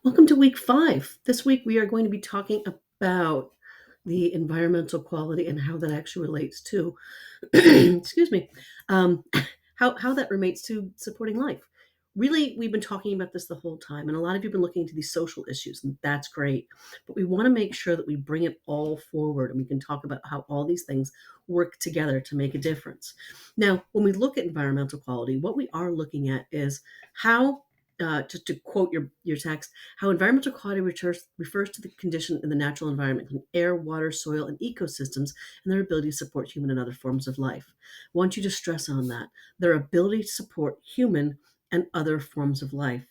Welcome to week 5. This week we are going to be talking about the environmental quality and how that actually relates to, excuse me, um, how that relates to supporting life. Really, we've been talking about this the whole time, and a lot of you have been looking into these social issues, and that's great. But we want to make sure that we bring it all forward and we can talk about how all these things work together to make a difference. Now, when we look at environmental quality, what we are looking at is how, just to quote your text, how environmental quality refers to the condition in the natural environment, including air, water, soil, and ecosystems, and their ability to support human and other forms of life. I want you to stress on that their ability to support human and other forms of life.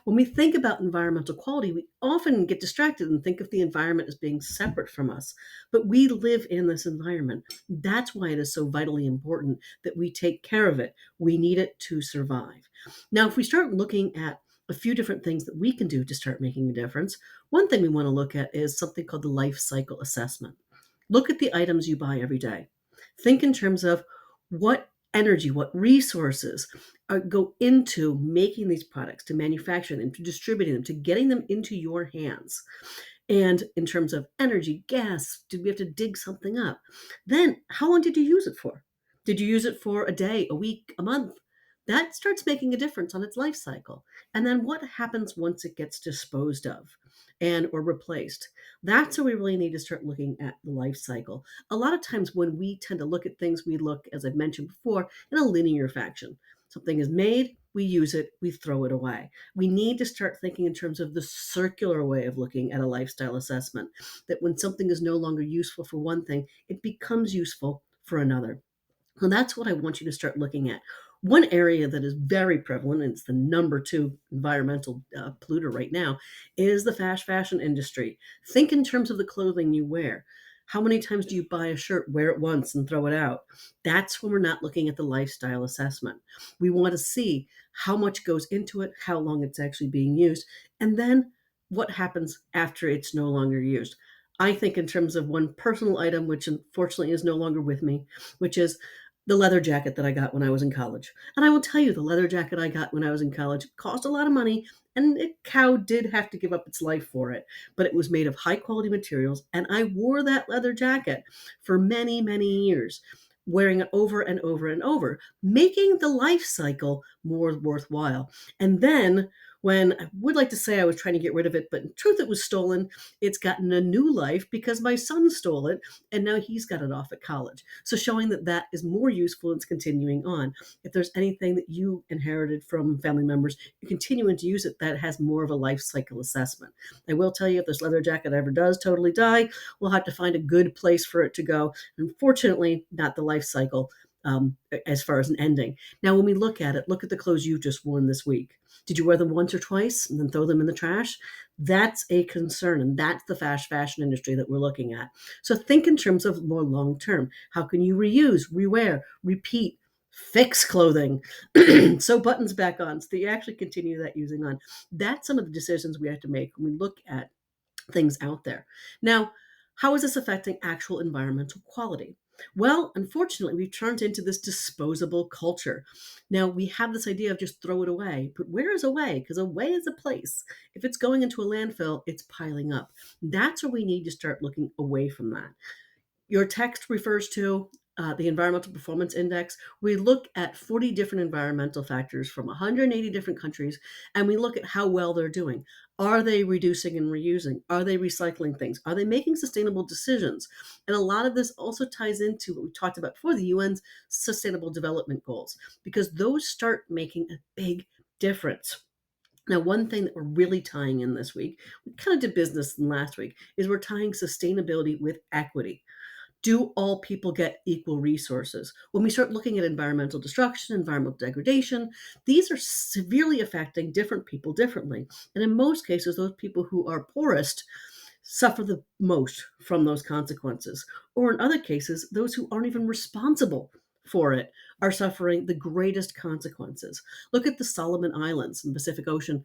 When we think about environmental quality, we often get distracted and think of the environment as being separate from us. But we live in this environment. That's why it is so vitally important that we take care of it. We need it to survive. Now, if we start looking at a few different things that we can do to start making a difference, one thing we want to look at is something called the life cycle assessment. Look at the items you buy every day. Think in terms of what energy, what resources go into making these products, to manufacturing them, to distributing them, to getting them into your hands. And in terms of energy, gas, did we have to dig something up? Then, how long did you use it for? Did you use it for a day, a week, a month? That starts making a difference on its life cycle. And then what happens once it gets disposed of and or replaced? That's where we really need to start looking at the life cycle. A lot of times when we tend to look at things, we look, as I've mentioned before, in a linear fashion. Something is made, we use it, we throw it away. We need to start thinking in terms of the circular way of looking at a lifestyle assessment, that when something is no longer useful for one thing, it becomes useful for another. And that's what I want you to start looking at. One area that is very prevalent, and it's the number two environmental polluter right now, is the fast fashion industry. Think in terms of the clothing you wear. How many times do you buy a shirt, wear it once, and throw it out? That's when we're not looking at the lifestyle assessment. We want to see how much goes into it, how long it's actually being used, and then what happens after it's no longer used. I think in terms of one personal item, which unfortunately is no longer with me, which is the leather jacket that I got when I was in college. And I will tell you, the leather jacket I got when I was in college cost a lot of money, and a cow did have to give up its life for it. But it was made of high quality materials, and I wore that leather jacket for many, many years, wearing it over and over and over, making the life cycle more worthwhile. And then when I would like to say I was trying to get rid of it, but in truth it was stolen, it's gotten a new life because my son stole it and now he's got it off at college. So showing that that is more useful, it's continuing on. If there's anything that you inherited from family members, you're continuing to use it, that has more of a life cycle assessment. I will tell you, if this leather jacket ever does totally die, we'll have to find a good place for it to go. Unfortunately, not the life cycle as far as an ending. Now, when we look at it, look at the clothes you've just worn this week. Did you wear them once or twice and then throw them in the trash? That's a concern, and that's the fast fashion industry that we're looking at. So think in terms of more long term. How can you reuse, rewear, repeat, fix clothing, sew buttons back on so that you actually continue that using on? That's some of the decisions we have to make when we look at things out there. Now, how is this affecting actual environmental quality? Well, unfortunately, we've turned into this disposable culture. Now, we have this idea of just throw it away, but where is away? Because away is a place. If it's going into a landfill, it's piling up. That's where we need to start looking away from that. Your text refers to the Environmental Performance Index. We look at 40 different environmental factors from 180 different countries, and we look at how well they're doing. Are they reducing and reusing? Are they recycling things? Are they making sustainable decisions? And a lot of this also ties into what we talked about before, the UN's Sustainable Development Goals, because those start making a big difference. Now, one thing that we're really tying in this week, we kind of did business last week, is we're tying sustainability with equity. Do all people get equal resources? When we start looking at environmental destruction, environmental degradation, these are severely affecting different people differently. And in most cases, those people who are poorest suffer the most from those consequences. Or in other cases, those who aren't even responsible for it are suffering the greatest consequences. Look at the Solomon Islands in the Pacific Ocean.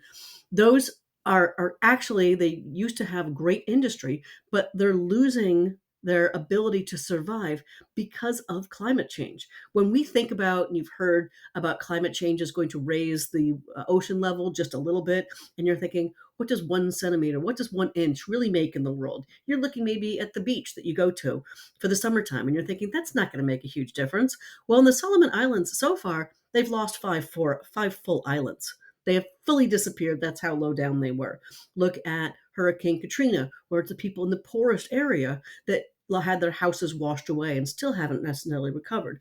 Those are actually, they used to have great industry, but they're losing their ability to survive because of climate change. When we think about, and you've heard about climate change is going to raise the ocean level just a little bit, and you're thinking, what does 1 centimeter, what does 1 inch really make in the world? You're looking maybe at the beach that you go to for the summertime, and you're thinking that's not going to make a huge difference. Well, in the Solomon Islands so far, they've lost five full islands. They have fully disappeared. That's how low down they were. Look at Hurricane Katrina, where it's the people in the poorest area that had their houses washed away and still haven't necessarily recovered.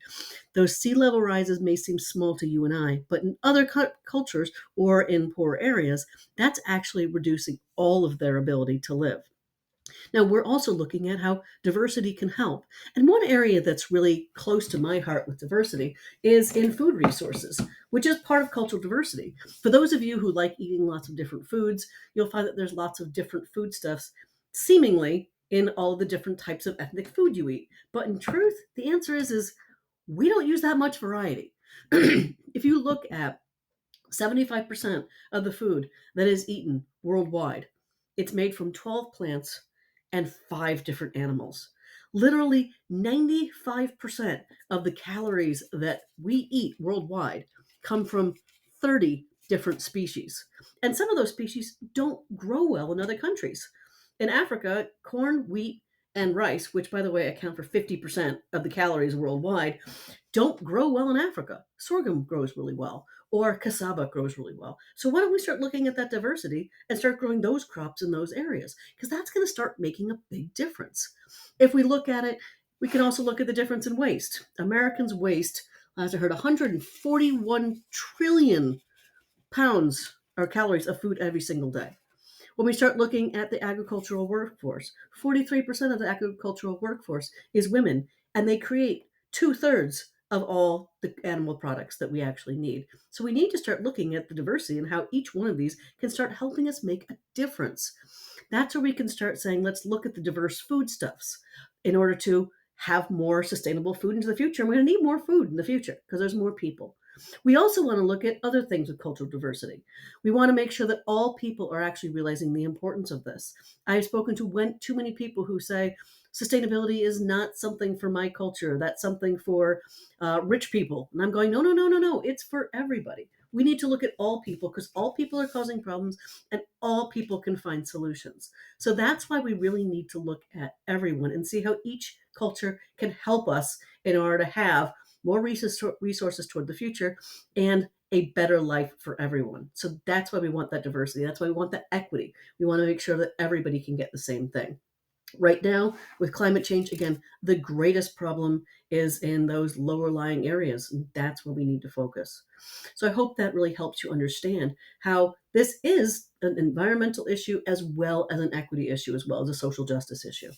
Those sea level rises may seem small to you and I, but in other cultures or in poor areas, that's actually reducing all of their ability to live. Now, we're also looking at how diversity can help. And one area that's really close to my heart with diversity is in food resources, which is part of cultural diversity. For those of you who like eating lots of different foods, you'll find that there's lots of different foodstuffs, seemingly in all the different types of ethnic food you eat. But in truth, the answer is we don't use that much variety. If you look at 75% of the food that is eaten worldwide, it's made from 12 plants and 5 different animals. Literally 95% of the calories that we eat worldwide come from 30 different species. And some of those species don't grow well in other countries. In Africa, corn, wheat, and rice, which by the way account for 50% of the calories worldwide, don't grow well in Africa. Sorghum grows really well, or cassava grows really well. So why don't we start looking at that diversity and start growing those crops in those areas? Because that's going to start making a big difference. If we look at it, we can also look at the difference in waste. Americans waste, as I heard, 141 trillion pounds or calories of food every single day. When we start looking at the agricultural workforce, 43% of the agricultural workforce is women, and they create 2/3 of all the animal products that we actually need. So we need to start looking at the diversity and how each one of these can start helping us make a difference. That's where we can start saying, let's look at the diverse foodstuffs in order to have more sustainable food into the future. And we're going to need more food in the future because there's more people. We also want to look at other things with cultural diversity. We want to make sure that all people are actually realizing the importance of this. I've spoken to too many people who say sustainability is not something for my culture. That's something for rich people. And I'm going, no, no, no, no, no. It's for everybody. We need to look at all people because all people are causing problems and all people can find solutions. So that's why we really need to look at everyone and see how each culture can help us in order to have more resources toward the future and a better life for everyone. So that's why we want that diversity. That's why we want that equity. We want to make sure that everybody can get the same thing. Right now, with climate change, again, the greatest problem is in those lower lying areas, and that's where we need to focus. So I hope that really helps you understand how this is an environmental issue as well as an equity issue, as well as a social justice issue.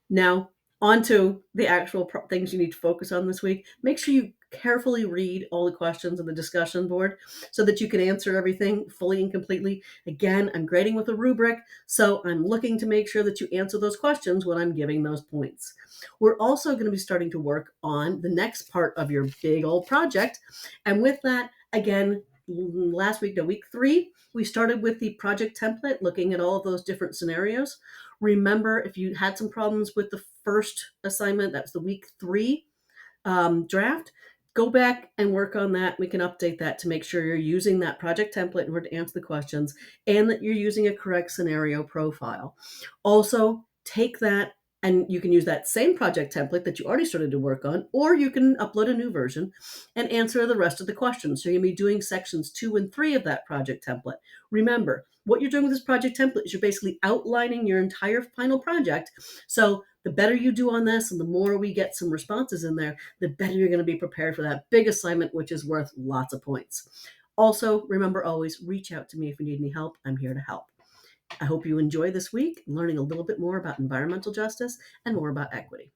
Now, on to the actual things you need to focus on this week. Make sure you carefully read all the questions on the discussion board so that you can answer everything fully and completely. Again, I'm grading with a rubric, so I'm looking to make sure that you answer those questions when I'm giving those points. We're also going to be starting to work on the next part of your big old project. And with that, again, last week, no, week 3, we started with the project template, looking at all of those different scenarios. Remember, if you had some problems with the first assignment, that's the week 3 draft, go back and work on that. We can update that to make sure you're using that project template in order to answer the questions and that you're using a correct scenario profile. Also, take that and you can use that same project template that you already started to work on, or you can upload a new version and answer the rest of the questions. So you're going to be doing sections 2 and 3 of that project template. Remember, what you're doing with this project template is you're basically outlining your entire final project. So the better you do on this and the more we get some responses in there, the better you're going to be prepared for that big assignment, which is worth lots of points. Also, remember always reach out to me if you need any help. I'm here to help. I hope you enjoy this week, learning a little bit more about environmental justice and more about equity.